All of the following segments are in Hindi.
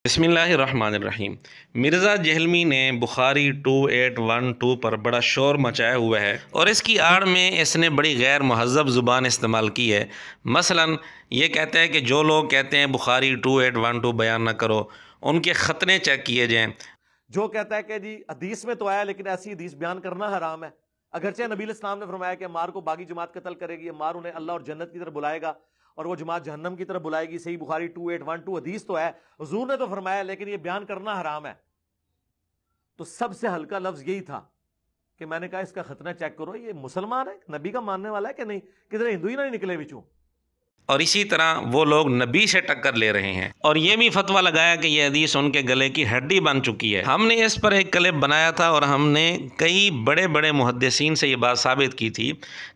बिस्मिल्लाहिर्रहमानिर्रहीम। मिर्ज़ा जहलमी ने बुखारी 2812 पर बड़ा शोर मचाया हुआ है और इसकी आड़ में इसने बड़ी गैर महज़्ज़ब ज़ुबान इस्तेमाल की है। मसलन ये कहता है कि जो लोग कहते हैं बुखारी 2812 बयान ना करो, उनके ख़तने चेक किए जाएँ। जो कहता है कि जी हदीस में तो आया लेकिन ऐसी हदीस बयान करना हराम है, अगरचे नबी इस्लाम ने फरमाया कि अम्मार को बागी जमात कत्ल करेगी, अम्मार उन्हें अल्लाह और जन्नत की तरफ बुलाएगा और वो जमात जहन्नम की तरफ बुलाएगी। सही बुखारी 2812 हदीस तो है, हुजूर ने तो फरमाया, लेकिन ये बयान करना हराम है। तो सबसे हल्का लफ्ज यही था कि मैंने कहा इसका खतना चेक करो, ये मुसलमान है, नबी का मानने वाला है कि नहीं, किधर हिंदू ही ना निकले बिचू। और इसी तरह वो लोग नबी से टक्कर ले रहे हैं और ये भी फतवा लगाया कि यह हदीस उनके गले की हड्डी बन चुकी है। हमने इस पर एक क्लिप बनाया था और हमने कई बड़े बड़े मुहद्दिसीन से ये बात साबित की थी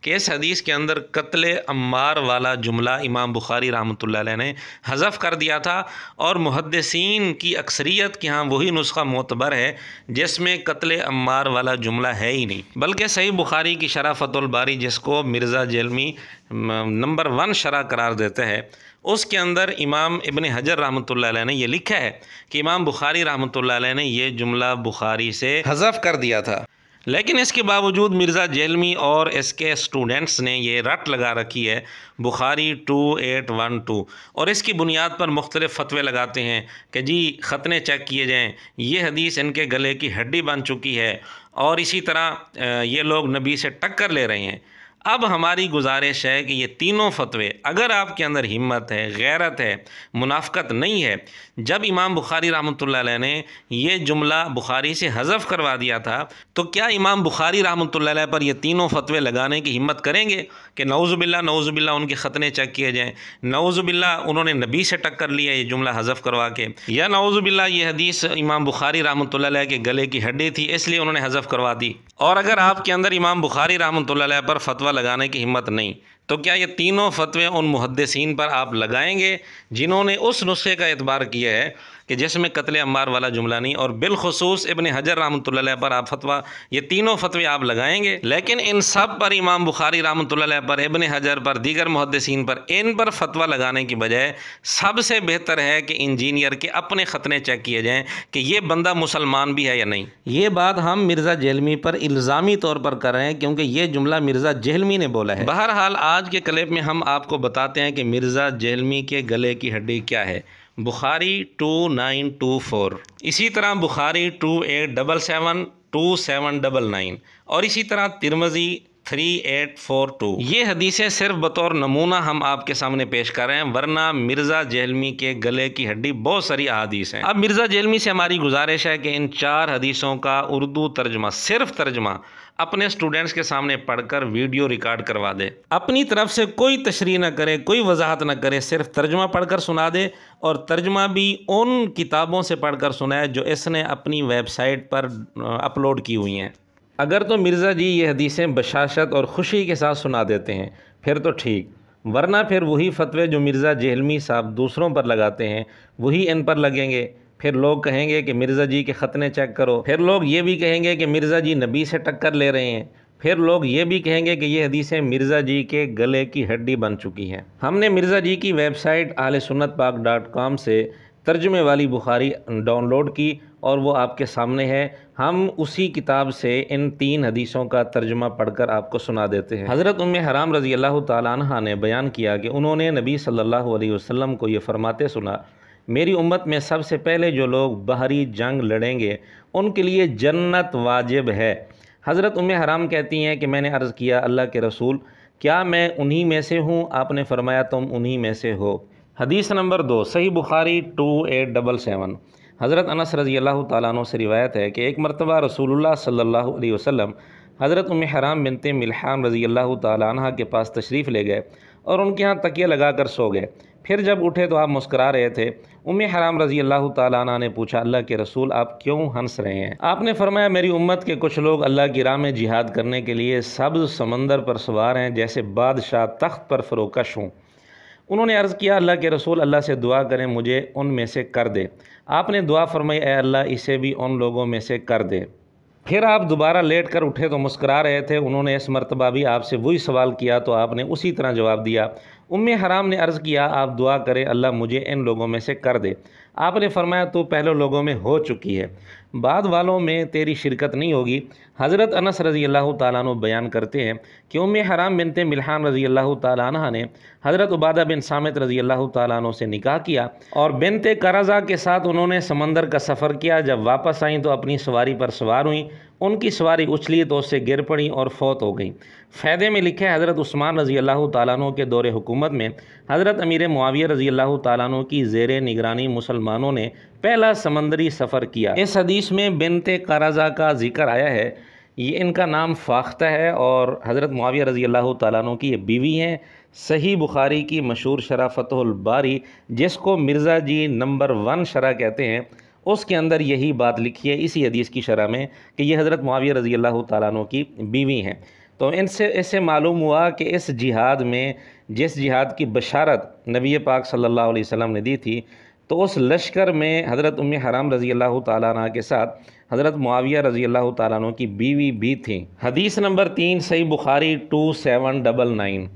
कि इस हदीस के अंदर कत्ले अम्मार वाला जुमला इमाम बुखारी रहमतुल्लाह अलैह ने हज़फ कर दिया था और मुहद्दिसीन की अक्सरियत के यहाँ वही नुस्खा मोतबर है जिसमें कत्ले अम्मार वाला जुमला है ही नहीं, बल्कि सही बुखारी की शरह फतुल बारी, जिसको मिर्ज़ा जहलमी नंबर 1 शरह करार देते हैं, उसके अंदर इमाम इब्न हजर रहमतुल्लाह अलैह ने यह लिखा है कि इमाम बुखारी रहमतुल्लाह अलैह ने यह जुमला बुखारी से हज़फ कर दिया था। लेकिन इसके बावजूद मिर्ज़ा जहलमी और इसके स्टूडेंट्स ने यह रट लगा रखी है बुखारी 2812 और इसकी बुनियाद पर मुख्तलिफ़ फतवे लगाते हैं कि जी ख़तने चेक किए जाएँ, ये हदीस इनके गले की हड्डी बन चुकी है और इसी तरह ये लोग नबी से टक्कर ले रहे हैं। अब हमारी गुजारिश है कि ये तीनों फतवे, अगर आपके अंदर हिम्मत है, गैरत है, मुनाफ़क़त नहीं है, जब इमाम बुखारी रहमतुल्लाह अलैह ने ये जुमला बुखारी से हज़फ करवा दिया था तो क्या इमाम बुखारी रहमतुल्लाह अलैह पर ये तीनों फतवे लगाने की हिम्मत करेंगे कि नऊज़ुबिल्लाह उनके ख़तने चेक किए जाएँ, नऊज़ुबिल्लाह उन्होंने नबी से टक्कर लिया ये जुमला हज़फ करवा के, या नऊज़ुबिल्लाह ये हदीस इमाम बुखारी रहमतुल्लाह अलैह के गले की हड्डी थी इसलिए उन्होंने हज़फ करवा दी। और अगर आपके अंदर इमाम बुखारी रहमतुल्लाह अलैह पर फतवा लगाने की हिम्मत नहीं, तो क्या ये तीनों फतवे उन मुहद्दिसीन पर आप लगाएंगे जिन्होंने उस नुस्खे का एतबार किया है कि जिसमें कत्ले अम्मार वाला जुमला नहीं, और बिलखुसूस इब्न हजर रहमतुल्लाह अलैह पर आप फतवा, ये तीनों फतवे आप लगाएंगे? लेकिन इन सब पर, इमाम बुखारी रहमतुल्लाह अलैह पर, इब्न हजर पर, दीगर मुहद्दिसीन पर, इन पर फतवा लगाने की बजाय सबसे बेहतर है कि इंजीनियर के अपने ख़तने चेक किए जाएँ कि ये बंदा मुसलमान भी है या नहीं। ये बात हम मिर्ज़ा जहलमी पर इल्ज़ामी तौर पर कर रहे हैं क्योंकि ये जुमला मिर्ज़ा जहलमी ने बोला है। बहरहाल आज के क्लिप में हम आपको बताते हैं कि मिर्ज़ा जहलमी के गले की हड्डी क्या है। बुखारी 2924, इसी तरह बुखारी 2877, 2799 और इसी तरह तिरमिज़ी 3842। ये हदीसें सिर्फ बतौर नमूना हम आपके सामने पेश कर रहे हैं, वरना मिर्ज़ा जहलमी के गले की हड्डी बहुत सारी अहादीस हैं। अब मिर्ज़ा जहलमी से हमारी गुजारिश है कि इन 4 हदीसों का उर्दू तर्जमा, सिर्फ तर्जमा अपने स्टूडेंट्स के सामने पढ़कर वीडियो रिकॉर्ड करवा दे। अपनी तरफ से कोई तशरीह न करे, कोई वजाहत न करे, सिर्फ तर्जमा पढ़कर सुना दे और तर्जमा भी उन किताबों से पढ़कर सुनाए जो इसने अपनी वेबसाइट पर अपलोड की हुई हैं। अगर तो मिर्ज़ा जी ये हदीसें बशाशत और ख़ुशी के साथ सुना देते हैं फिर तो ठीक, वरना फिर वही फतवे जो मिर्ज़ा जहलमी साहब दूसरों पर लगाते हैं वही इन पर लगेंगे। फिर लोग कहेंगे कि मिर्ज़ा जी के ख़तने चेक करो, फिर लोग ये भी कहेंगे कि मिर्ज़ा जी नबी से टक्कर ले रहे हैं, फिर लोग ये भी कहेंगे कि ये हदीसें मिर्ज़ा जी के गले की हड्डी बन चुकी हैं। हमने मिर्ज़ा जी की वेबसाइट ahlesunnatpak.com से तर्जुमे वाली बुखारी डाउनलोड की और वो आपके सामने है। हम उसी किताब से इन 3 हदीसों का तर्जुमा पढ़कर आपको सुना देते हैं। हज़रत उम्मे हराम रज़ी अल्लाह तआला अन्हा ने बयान किया कि उन्होंने नबी सल्लल्लाहु अलैहि वसल्लम को ये फरमाते सुना, मेरी उम्मत में सबसे पहले जो लोग बाहरी जंग लड़ेंगे उनके लिए जन्नत वाजिब है। हज़रत उम्मे हराम कहती हैं कि मैंने अर्ज़ किया, अल्लाह के रसूल, क्या मैं उन्हीं में से हूँ? आपने फरमाया तुम उन्हीं में से हो। हदीस नंबर 2, सही बुखारी 2877। हज़रत अनस रज़ी अल्लाह तआला अन्हु से रिवायत है कि एक मरतबा रसूलुल्लाह सल्लल्लाहु अलैहि वसल्लम हज़रत उम्मे हराम बिनते मिल्हान रज़ी अल्लाह तआला अन्हा के पास तशरीफ़ ले गए और उनके यहाँ तकिया लगा कर सो गए। फिर जब उठे तो आप मुस्करा रहे थे। उम्मे हराम रज़ी अल्लाह तआला अन्हा ने पूछा, अल्लाह के रसूल आप क्यों हंस रहे हैं? आपने फरमाया, मेरी उम्मत के कुछ लोग अल्लाह की राह में जिहाद करने के लिए सब्ज़ समंदर पर सवार हैं जैसे बादशाह तख्त पर फ़रोकश हों। उन्होंने अर्ज़ किया, अल्लाह के रसूल अल्लाह से दुआ करें मुझे उनमें से कर दे। आपने दुआ फरमाई, ए अल्लाह इसे भी उन लोगों में से कर दे। फिर आप दोबारा लेट कर उठे तो मुस्करा रहे थे। उन्होंने इस मरतबा भी आपसे वही सवाल किया तो आपने उसी तरह जवाब दिया। उम्मे हराम ने अर्ज़ किया, आप दुआ करें अल्लाह मुझे इन लोगों में से कर दे। आपने फरमाया, तो पहले लोगों में हो चुकी है, बाद वालों में तेरी शिरकत नहीं होगी। हज़रत अनस रज़ी अल्लाह तआला अन्हु बयान करते हैं कि उम्मे हराम बिनते मिल्हान रज़ी अल्लाह तआला अन्हा ने हज़रत उबादा बिन सामित रज़ी अल्लाह तआला अन्हु से निकाह किया और बिनते करज़ा के साथ उन्होंने समंदर का सफ़र किया। जब वापस आईं तो अपनी सवारी पर सवार हुई, उनकी सवारी उछली तो उससे गिर पड़ी और फौत हो गई। फ़ायदे में लिखे, हज़रत उस्मान रज़ी अल्लाह तआला अन्हु के दौरे हुकूमत में हज़रत अमीर मुआविया रज़ी अल्लाह तआला अन्हु की ज़ेरे निगरानी मुसलमानों ने पहला समंदरी सफ़र किया। इस हदीस में बिनते करज़ा का जिक्र आया है, ये इनका नाम फ़ाख्ता है और हज़रत मुआविया रज़ी अल्लाह तआला अन्हु की ये बीवी हैं। सही बुखारी की मशहूर शरह फतहुल बारी, जिसको मिर्ज़ा जी नंबर 1 शरह कहते हैं, उसके अंदर यही बात लिखी है इसी हदीस की शरह में कि ये हज़रत मुआविया रज़ी अल्लाह तआला अन्हु की बीवी हैं। तो इससे मालूम हुआ कि इस जिहाद में, जिस जिहाद की बशारत नबी पाक सल्लल्लाहु अलैहि वसल्लम ने दी थी, तो उस लश्कर में हज़रत उम्मे हराम रज़ी अल्लाह तआला अन्हा के साथ हज़रत मुआविया रज़ी अल्लाह तआला अन्हु की बीवी भी थी। हदीस नंबर 3 सही बुखारी 2799।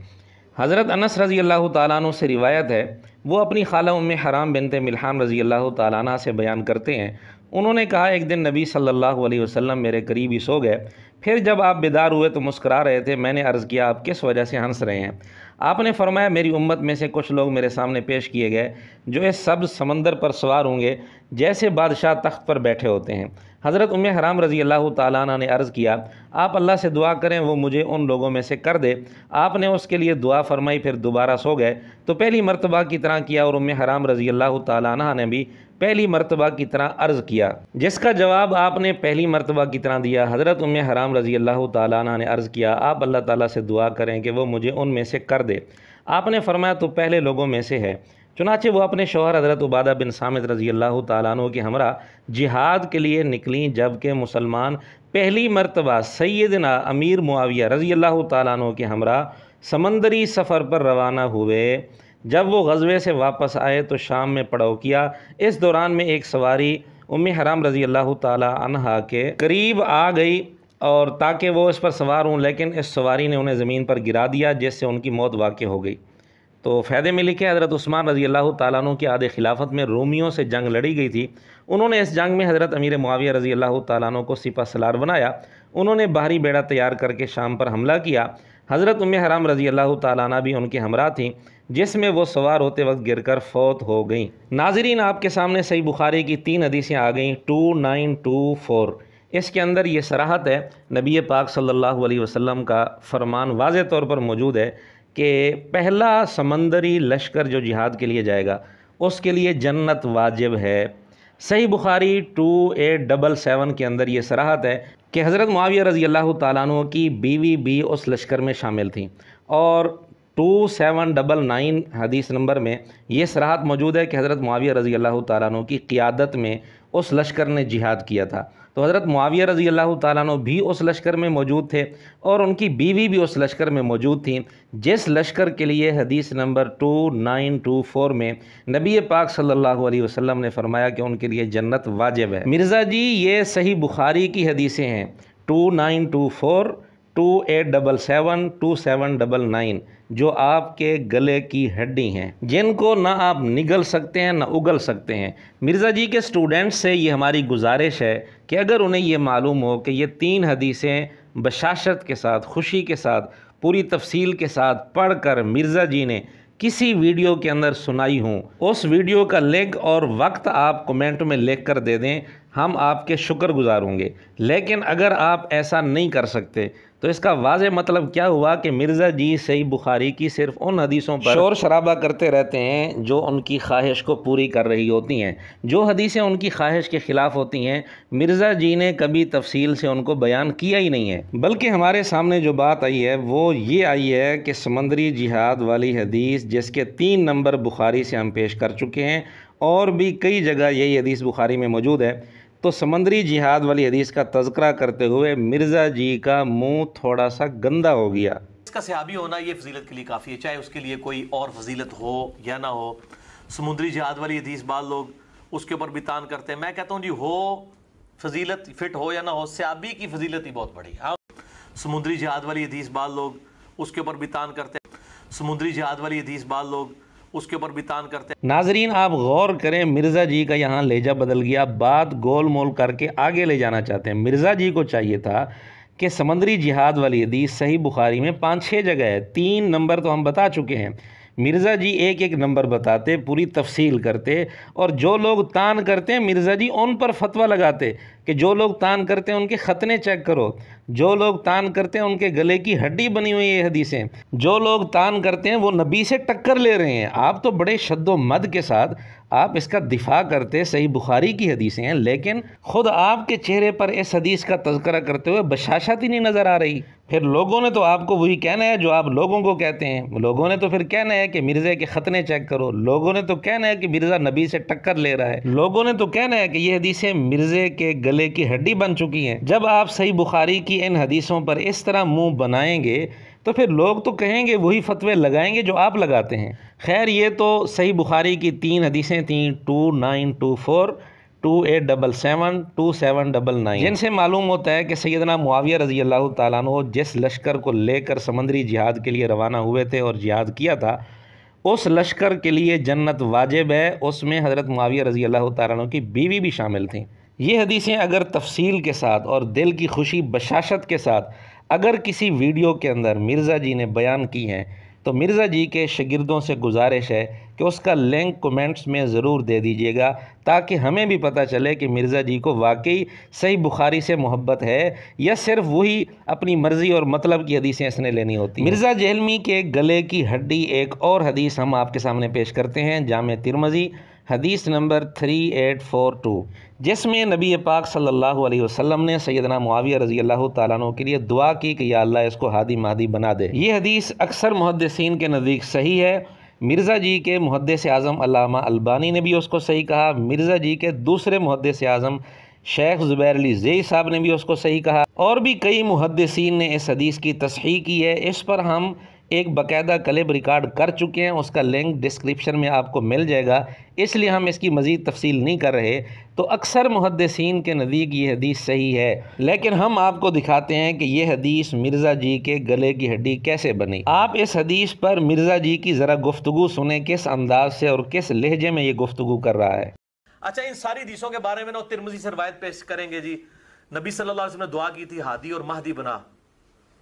हज़रत अनस रज़ी अल्लाह तआला अन्हु से रिवायत है, वो अपनी खाला उम्मे हराम बिनते मिल्हान रज़ी अल्लाह तआला अन्हा से बयान करते हैं, उन्होंने कहा, एक दिन नबी सल्लल्लाहु अलैहि वसल्लम मेरे करीब ही सो गए। फिर जब आप बेदार हुए तो मुस्करा रहे थे। मैंने अर्ज़ किया, आप किस वजह से हंस रहे हैं? आपने फरमाया, मेरी उम्मत में से कुछ लोग मेरे सामने पेश किए गए जो इस सब समंदर पर सवार होंगे जैसे बादशाह तख्त पर बैठे होते हैं। हज़रत उम्मे हराम रज़ी अल्लाह तआला अन्हा ने अर्ज़ किया, आप अल्लाह से दुआ करें वो मुझे उन लोगों में से कर दे। आपने उसके लिए दुआ फरमाई, फिर दोबारा सो गए तो पहली मरतबा की तरह किया और उम्मे हराम रज़ी अल्लाह तआला अन्हा ने भी पहली मरतबा की तरह अर्ज़ किया, जिसका जवाब आपने पहली मरतबा की तरह दिया। हज़रत उम्मे हराम रज़ी अल्लाह तआला अन्हा ने अर्ज़ किया, आप अल्लाह ताला से दुआ करें कि वो मुझे उनमें से कर दे। आपने फरमाया, तो पहले लोगों में से है। चुनाचे वो अपने शौहर हज़रत उबादा बिन सामित रज़ी अल्लाह तआला अन्हु के हमरा जिहाद के लिए निकलीं, जबकि मुसलमान पहली मरतबा सैयदना अमीर मुआविया रज़ी अल्लाह तआला अन्हु के हमरा समंदरी सफ़र पर रवाना हुए। जब वो ग़ज़वे से वापस आए तो शाम में पड़ाव किया। इस दौरान में एक सवारी उम्मे हराम रज़ी अल्लाह तआला अन्हा के करीब आ गई और ताकि वो इस पर सवार हों, लेकिन इस सवारी ने उन्हें ज़मीन पर गिरा दिया, जिससे उनकी मौत वाक़ हो गई। तो फ़ायदे में लिखे, हज़रत उस्मान रज़ी अल्लाह तआला अन्हु की आदे खिलाफत में रोमियों से जंग लड़ी गई थी। उन्होंने इस जंग में हज़रत अमीर मुआविया रज़ी अल्लाह तआला अन्हु को सिपा सलार बनाया। उन्होंने बाहरी बेड़ा तैयार करके शाम पर हमला किया। हज़रत उम्मे हराम रज़ी अल्लाह तआला अन्हा भी उनके हमरा थीं, जिसमें वो सवार होते वक्त गिरकर फौत हो गई। नाज़रीन, आपके सामने सही बुखारी की 3 हदीसें आ गईं 2924। इसके अंदर ये सराहत है, नबी पाक सल्लल्लाहु अलैहि वसल्लम का फरमान वाज़े तौर पर मौजूद है कि पहला समंदरी लश्कर जो जिहाद के लिए जाएगा उसके लिए जन्नत वाजिब है। सही बुखारी 2877 के अंदर ये सराहत है कि हज़रत मुआविया रज़ी अल्लाह तआला अन्हु की बीवी भी उस लश्कर में शामिल थी। और 2799 हदीस नंबर में ये सराहत मौजूद है कि हज़रत मुआविया रज़ी अल्लाह तआला अन्हु की क़ियादत में उस लश्कर ने जिहाद किया था। तो हज़रत मुआविया रज़ी अल्लाह तआला अन्हु भी उस लश्कर में मौजूद थे और उनकी बीवी भी उस लश्कर में मौजूद थी, जिस लश्कर के लिए हदीस नंबर 2924 में नबी पाक सल्लल्लाहु अलैहि वसल्लम ने फरमाया कि उनके लिए जन्नत वाजिब है। मिर्ज़ा जी, ये सही बुखारी की हदीसें हैं 2924, 2877, 2799, जो आपके गले की हड्डी हैं, जिनको ना आप निगल सकते हैं ना उगल सकते हैं। मिर्ज़ा जी के स्टूडेंट्स से ये हमारी गुजारिश है कि अगर उन्हें ये मालूम हो कि ये 3 हदीसें बशाशत के साथ, खुशी के साथ, पूरी तफसील के साथ पढ़कर मिर्ज़ा जी ने किसी वीडियो के अंदर सुनाई हों, उस वीडियो का लिंक और वक्त आप कमेंट में लिख कर दे दें, हम आपके शुक्रगुज़ार होंगे। लेकिन अगर आप ऐसा नहीं कर सकते तो इसका वाज़े मतलब क्या हुआ कि मिर्ज़ा जी सही बुखारी की सिर्फ़ उन हदीसों पर शोर शराबा करते रहते हैं जो उनकी ख्वाहिश को पूरी कर रही होती हैं। जो हदीसें उनकी ख्वाहिश के ख़िलाफ़ होती हैं, मिर्ज़ा जी ने कभी तफसील से उनको बयान किया ही नहीं है। बल्कि हमारे सामने जो बात आई है वो ये आई है कि समंदरी जिहाद वाली हदीस, जिसके 3 नंबर बुखारी से हम पेश कर चुके हैं और भी कई जगह यही हदीस बुखारी में मौजूद है, तो समंदरी जिहाद वाली हदीस का तज़किरा करते हुए मिर्ज़ा जी का मुंह थोड़ा सा गंदा हो गया। इसका सहाबी होना ये फजीलत के लिए काफ़ी है, चाहे उसके लिए कोई और फजीलत हो या ना हो। समुद्री जिहाद वाली हदीस बाद लोग उसके ऊपर भी तान करते हैं। मैं कहता हूँ जी, हो फजीलत फिट हो या ना हो, सहाबी की फजीलत ही बहुत बड़ी। हाँ, समुद्री जिहाद वाली हदीस बाद लोग उसके ऊपर भी तान करते हैं। समुद्री जिहाद वाली हदीस बाद लोग उसके ऊपर भी तान करते हैं। नाजरीन आप गौर करें, मिर्ज़ा जी का यहाँ लहजा बदल गया, बात गोल मोल करके आगे ले जाना चाहते हैं। मिर्ज़ा जी को चाहिए था कि समंदरी जिहाद वाली हदीस सही बुखारी में 5-6 जगह है, 3 नंबर तो हम बता चुके हैं। मिर्ज़ा जी एक एक नंबर बताते, पूरी तफसील करते, और जो लोग तान करते हैं मिर्ज़ा जी उन पर फतवा लगाते कि जो लोग तान करते हैं उनके ख़तने चेक करो, जो लोग तान करते हैं उनके गले की हड्डी बनी हुई है हदीसें, जो लोग तान करते हैं वो नबी से टक्कर ले रहे हैं। आप तो बड़े शद्दोमद के साथ आप इसका दिफा करते सही बुखारी की हदीसें हैं, लेकिन ख़ुद आपके चेहरे पर इस हदीस का तज़किरा करते हुए बशाशत ही नहीं नज़र आ रही। फिर लोगों ने तो आपको वही कहना है जो आप लोगों को कहते हैं। लोगों ने तो फिर कहना है कि मिर्ज़ा के ख़तने चेक करो, लोगों ने तो कहना है कि मिर्ज़ा नबी से टक्कर ले रहा है, लोगों ने तो कहना है कि ये हदीसें मिर्ज़े के गले की हड्डी बन चुकी हैं। जब आप सही बुखारी की इन हदीसों पर इस तरह मुंह बनाएंगे तो फिर लोग तो कहेंगे, वही फतवे लगाएंगे जो आप लगाते हैं। खैर ये तो सही बुखारी की 3 हदीसें थीं, 2924, 2877, 2799, जिनसे मालूम होता है कि सैयदना मुआविया रज़ी अल्लाह ताला अन्हु जिस लश्कर को लेकर समंदरी जिहाद के लिए रवाना हुए थे और जिहाद किया था, उस लश्कर के लिए जन्नत वाजिब है। उसमें हज़रत मुआविया रज़ी अल्लाह ताला अन्हु की बीवी भी शामिल थी। ये हदीसें अगर तफसील के साथ और दिल की खुशी बशाशत के साथ अगर किसी वीडियो के अंदर मिर्ज़ा जी ने बयान की हैं तो मिर्ज़ा जी के शागिर्दों से गुजारिश है कि उसका लिंक कमेंट्स में ज़रूर दे दीजिएगा, ताकि हमें भी पता चले कि मिर्ज़ा जी को वाकई सही बुखारी से मोहब्बत है या सिर्फ वही अपनी मर्ज़ी और मतलब की हदीसें इसने लेनी होती। मिर्ज़ा जहलमी के गले की हड्डी एक और हदीस हम आपके सामने पेश करते हैं, जामे तिरमिज़ी हदीस नंबर 3842, जिसमें नबी पाक सल्लल्लाहु अलैहि वसल्लम ने सैयदना मुआविया रज़ी अल्लाह ताला अन्हु के लिए दुआ की कि या अल्लाह इसको हादी महदी बना दे। ये हदीस अक्सर मुहद्दिसीन के नज़दीक सही है। मिर्ज़ा जी के मुहद्दिस आज़म अल्लामा अलबानी ने भी उसको सही कहा, मिर्ज़ा जी के दूसरे मुहद्दिस आज़म शेख ज़ुबैर अली ज़ेई साहब ने भी उसको सही कहा, और भी कई मुहद्दिसीन ने इस हदीस की तस्हीह की है। इस पर हम एक बाकायदा क्लिप रिकॉर्ड कर चुके हैं, उसका लिंक डिस्क्रिप्शन में आपको मिल जाएगा, इसलिए हम इसकी मज़ीद तफसील नहीं कर रहे। तो अक्सर मुहद्दिसीन के नज़दीक ये हदीस सही है, लेकिन हम आपको दिखाते हैं कि ये हदीस मिर्ज़ा जी के गले की हड्डी कैसे बनी। आप इस हदीस पर मिर्ज़ा जी की ज़रा गुफ्तगू सुने, किस अंदाज से और किस लहजे में ये गुफ्तगू कर रहा है। अच्छा, इन सारी हदीसों के बारे में ना तिरमिज़ी से रवायत पेश करेंगे जी। नबी सल्लल्लाहु अलैहि वसल्लम ने दुआ की थी हादी और महदी बना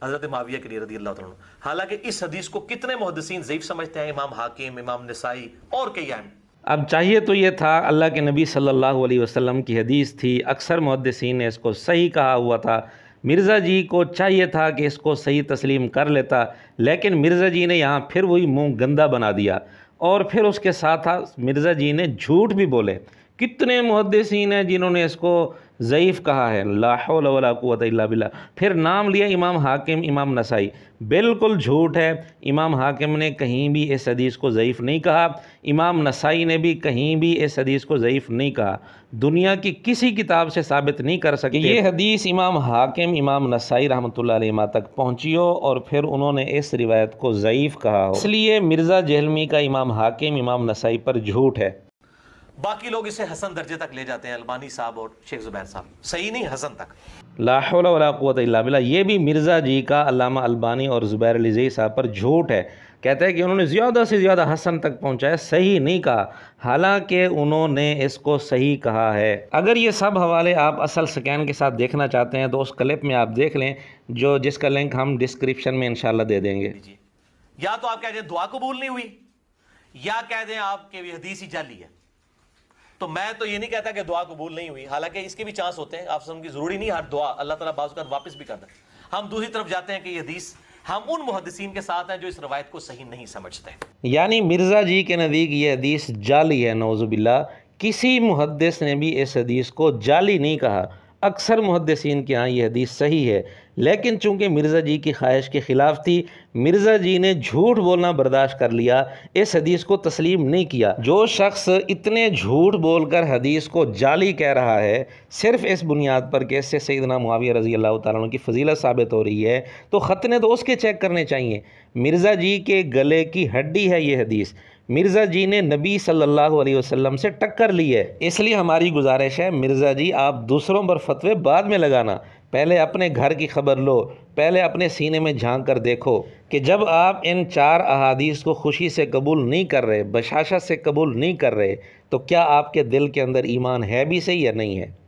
हज़रत मुआविया के लिए रज़ी अल्लाह ताला। हालांकि इस हदीस को कितने मुहद्दिसीन ज़ईफ़ समझते हैं, इमाम हाकिम, इमाम नसाई और कई अहम। अब चाहिए तो ये था, अल्लाह के नबी सल्लल्लाहु अलैहि वसल्लम की हदीस थी, अक्सर मुहद्दिसीन ने इसको सही कहा हुआ था। मिर्ज़ा जी को चाहिए था कि इसको सही तस्लीम कर लेता, लेकिन मिर्ज़ा जी ने यहाँ फिर वही मुंह गंदा बना दिया, और फिर उसके साथ मिर्ज़ा जी ने झूठ भी बोले। कितने मुहद्दिसीन हैं जिन्होंने इसको ज़ईफ़ कहा है, ला हौला वला कुव्वता इल्ला बिल्लाह। फिर नाम लिया इमाम हाकिम, इमाम नसाई, बिल्कुल झूठ है। इमाम हाकिम ने कहीं भी इस हदीस को ज़ईफ़ नहीं कहा, इमाम नसाई ने भी कहीं भी इस हदीस को ज़ईफ़ नहीं कहा। दुनिया की किसी किताब से साबित नहीं कर सकते ये हदीस इमाम हाकिम, इमाम नसाई रहमतुल्लाह अलैहिमा तक पहुँची हो और फिर उन्होंने इस रिवायत को ज़ईफ़ कहा हो। इसलिए मिर्ज़ा जहलमी का इमाम हाकिम, इमाम नसाई पर झूठ है। बाकी लोग इसे हसन दर्जे तक ले जाते हैं, अलबानी साहब और शेख ज़ुबैर साहब, सही नहीं हसन तक। ला हौला वला कुव्वता इल्ला बिल्लाह। ये भी मिर्ज़ा जी का अल्लामा अलबानी और ज़ुबैर अली ज़ेई साहब पर झूठ है। कहते हैं कि उन्होंने ज़्यादा से ज़्यादा हसन तक पहुँचाया, सही नहीं कहा, हालांकि उन्होंने इसको सही कहा है। अगर ये सब हवाले आप असल स्कैन के साथ देखना चाहते हैं तो उस क्लिप में आप देख लें, जो जिसका लिंक हम डिस्क्रिप्शन में इंशाल्लाह दे देंगे। या तो आप कह दें दुआ कबूल नहीं हुई, या कह दें आपके हदीस ही जाली है। तो मैं तो ये नहीं कहता कि दुआ कबूल नहीं हुई, हालांकि इसके भी चांस होते हैं। आप समझ की जरूरी नहीं हर दुआ अल्लाह ताला बाज़ का वापस भी करता है। हम दूसरी तरफ जाते हैं कि ये हदीस हम उन मुहद्दिसीन के साथ हैं जो इस रवायत को सही नहीं समझते। यानी मिर्ज़ा जी के नज़दीक ये हदीस जाली है, नौज़ुबिल्लाह। किसी मुहद्दिस ने भी इस हदीस को जाली नहीं कहा। अक्सर मुहद्दिसीन के यहाँ ये हदीस सही है, लेकिन चूँकि मिर्ज़ा जी की ख्वाहिश के ख़िलाफ़ थी, मिर्ज़ा जी ने झूठ बोलना बर्दाश्त कर लिया, इस हदीस को तस्लीम नहीं किया। जो शख्स इतने झूठ बोलकर हदीस को जाली कह रहा है, सिर्फ़ इस बुनियाद पर कि इससे सैयदना मुआविया रज़ी अल्लाह ताला अन्हु की फ़जीलत साबित हो रही है, तो ख़तने तो उसके चेक करने चाहिए। मिर्ज़ा जी के गले की हड्डी है ये हदीस। मिर्ज़ा जी ने नबी सल्लल्लाहु अलैहि वसल्लम से टक्कर ली है। इसलिए हमारी गुजारिश है, मिर्ज़ा जी आप दूसरों पर फतवे बाद में लगाना, पहले अपने घर की खबर लो, पहले अपने सीने में झांक कर देखो कि जब आप इन 4 अहादीस को खुशी से कबूल नहीं कर रहे, बशाशत से कबूल नहीं कर रहे, तो क्या आपके दिल के अंदर ईमान है भी सही या नहीं है।